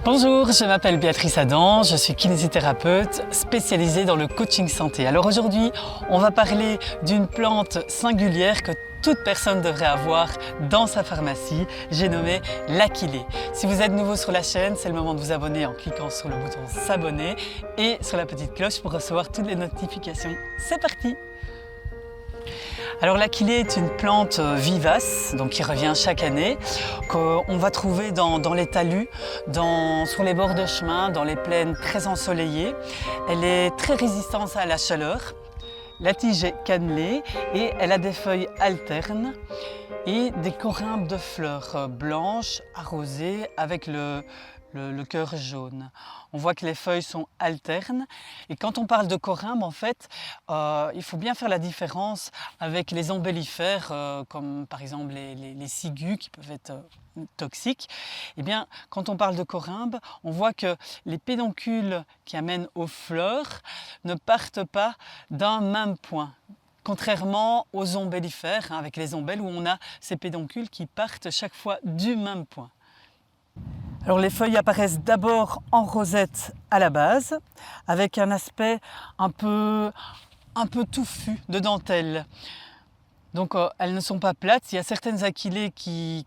Bonjour, je m'appelle Béatrice Adam, je suis kinésithérapeute spécialisée dans le coaching santé. Alors aujourd'hui, on va parler d'une plante singulière que toute personne devrait avoir dans sa pharmacie. J'ai nommé l'Achillée. Si vous êtes nouveau sur la chaîne, c'est le moment de vous abonner en cliquant sur le bouton s'abonner et sur la petite cloche pour recevoir toutes les notifications. C'est parti! Alors l'Achillée est une plante vivace, donc qui revient chaque année, qu'on va trouver dans les talus, sur les bords de chemin, dans les plaines très ensoleillées. Elle est très résistante à la chaleur. La tige est cannelée et elle a des feuilles alternes et des corymbes de fleurs blanches arrosées avec le cœur jaune. On voit que les feuilles sont alternes et quand on parle de corymbes, en fait, il faut bien faire la différence avec les ombellifères comme par exemple les ciguës qui peuvent être toxiques. Eh bien, quand on parle de corymbes, on voit que les pédoncules qui amènent aux fleurs ne partent pas d'un même point. Contrairement aux ombellifères, avec les ombelles où on a ces pédoncules qui partent chaque fois du même point. Alors les feuilles apparaissent d'abord en rosette à la base, avec un aspect un peu touffu de dentelle. Donc elles ne sont pas plates. Il y a certaines achillées qui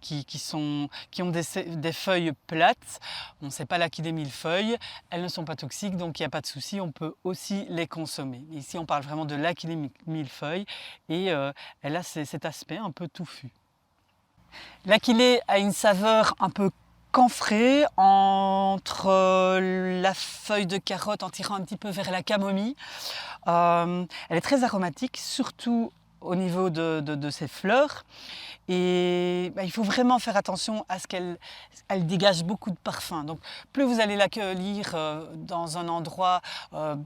ont des feuilles plates. Bon, c'est pas l'achillée millefeuille. Elles ne sont pas toxiques, donc il n'y a pas de souci. On peut aussi les consommer. Ici, on parle vraiment de l'achillée millefeuille et elle a cet aspect un peu touffu. L'achillée a une saveur un peu camphrée entre la feuille de carotte en tirant un petit peu vers la camomille. Elle est très aromatique, surtout au niveau de ses fleurs. Et il faut vraiment faire attention à ce qu'elle dégage beaucoup de parfum. Donc plus vous allez l'accueillir dans un endroit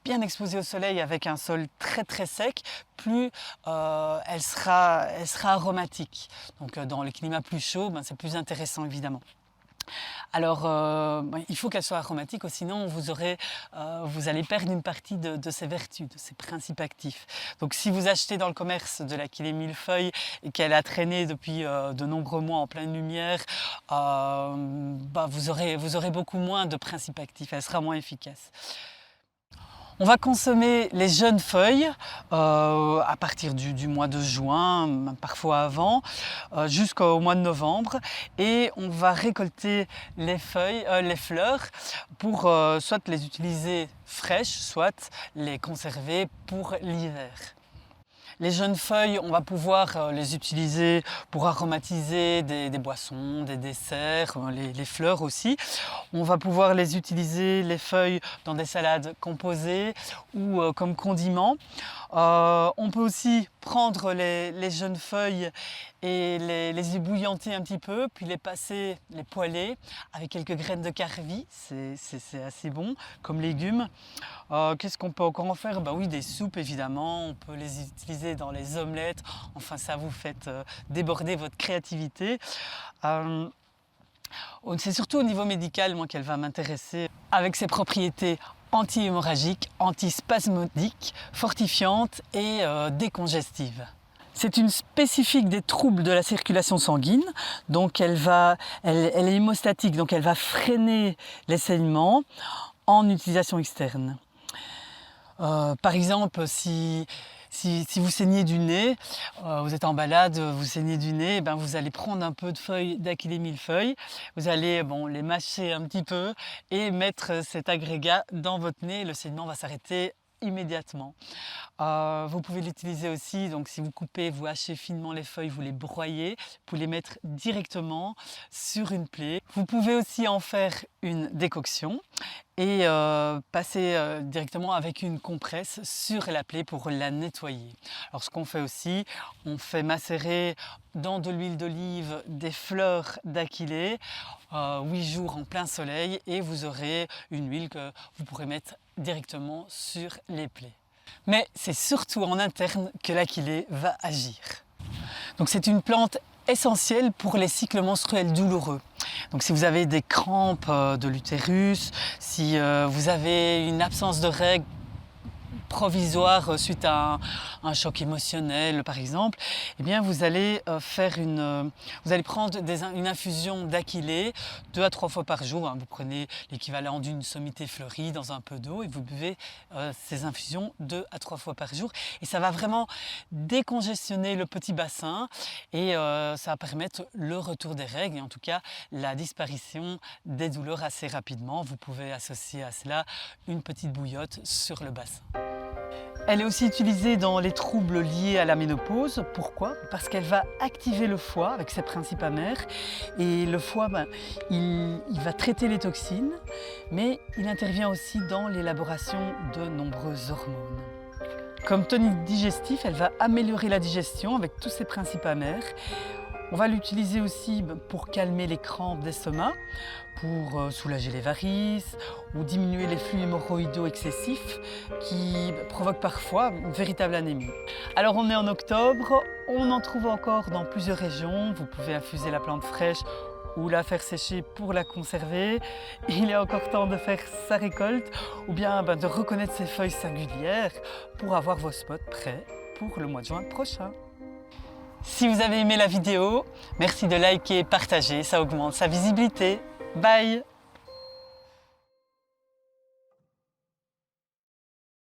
bien exposé au soleil avec un sol très très sec, plus elle sera aromatique. Donc dans les climats plus chauds, c'est plus intéressant évidemment. Alors, il faut qu'elle soit aromatique, sinon vous allez perdre une partie de ses vertus, de ses principes actifs. Donc si vous achetez dans le commerce de l'achillée millefeuille et qu'elle a traîné depuis de nombreux mois en pleine lumière, vous aurez beaucoup moins de principes actifs, elle sera moins efficace. On va consommer les jeunes feuilles à partir du mois de juin, parfois avant, jusqu'au mois de novembre. Et on va récolter les fleurs pour soit les utiliser fraîches, soit les conserver pour l'hiver. Les jeunes feuilles, on va pouvoir les utiliser pour aromatiser des boissons, des desserts, les fleurs aussi. On va pouvoir les utiliser, les feuilles, dans des salades composées ou comme condiment. On peut aussi prendre les jeunes feuilles et les ébouillanter un petit peu, puis les poêler avec quelques graines de carvi, c'est assez bon comme légumes. Qu'est-ce qu'on peut encore en faire? Oui, des soupes évidemment, on peut les utiliser dans les omelettes, enfin ça vous fait déborder votre créativité. C'est surtout au niveau médical, moi, qu'elle va m'intéresser, avec ses propriétés anti-hémorragiques, antispasmodiques, fortifiantes et décongestives. C'est une spécifique des troubles de la circulation sanguine, donc elle est hémostatique, donc elle va freiner les saignements en utilisation externe. Par exemple, si vous saignez du nez, vous êtes en balade, vous saignez du nez, vous allez prendre un peu de feuilles d'achillée millefeuille, vous allez les mâcher un petit peu et mettre cet agrégat dans votre nez, le saignement va s'arrêter immédiatement. Vous pouvez l'utiliser aussi, donc si vous hachez finement les feuilles, vous les broyez, vous les mettre directement sur une plaie. Vous pouvez aussi en faire une décoction et passer directement avec une compresse sur la plaie pour la nettoyer. Alors ce qu'on fait aussi, on fait macérer dans de l'huile d'olive des fleurs d'achillée 8 jours en plein soleil et vous aurez une huile que vous pourrez mettre directement sur les plaies. Mais c'est surtout en interne que l'achillée va agir. Donc c'est une plante essentielle pour les cycles menstruels douloureux. Donc si vous avez des crampes de l'utérus, si vous avez une absence de règles provisoire suite à un choc émotionnel par exemple, eh bien vous allez prendre une infusion d'aquilée 2 à 3 fois par jour. Hein. Vous prenez l'équivalent d'une sommité fleurie dans un peu d'eau et vous buvez ces infusions 2 à 3 fois par jour. Et ça va vraiment décongestionner le petit bassin et ça va permettre le retour des règles et en tout cas la disparition des douleurs assez rapidement. Vous pouvez associer à cela une petite bouillotte sur le bassin. Elle est aussi utilisée dans les troubles liés à la ménopause. Pourquoi? Parce qu'elle va activer le foie avec ses principes amers. Et le foie, il va traiter les toxines, mais il intervient aussi dans l'élaboration de nombreuses hormones. Comme tonique digestif, elle va améliorer la digestion avec tous ses principes amers. On va l'utiliser aussi pour calmer les crampes d'estomac, pour soulager les varices ou diminuer les flux hémorroïdaux excessifs qui provoquent parfois une véritable anémie. Alors on est en octobre, on en trouve encore dans plusieurs régions. Vous pouvez infuser la plante fraîche ou la faire sécher pour la conserver. Il est encore temps de faire sa récolte ou bien de reconnaître ses feuilles singulières pour avoir vos spots prêts pour le mois de juin prochain. Si vous avez aimé la vidéo, merci de liker et partager, ça augmente sa visibilité. Bye!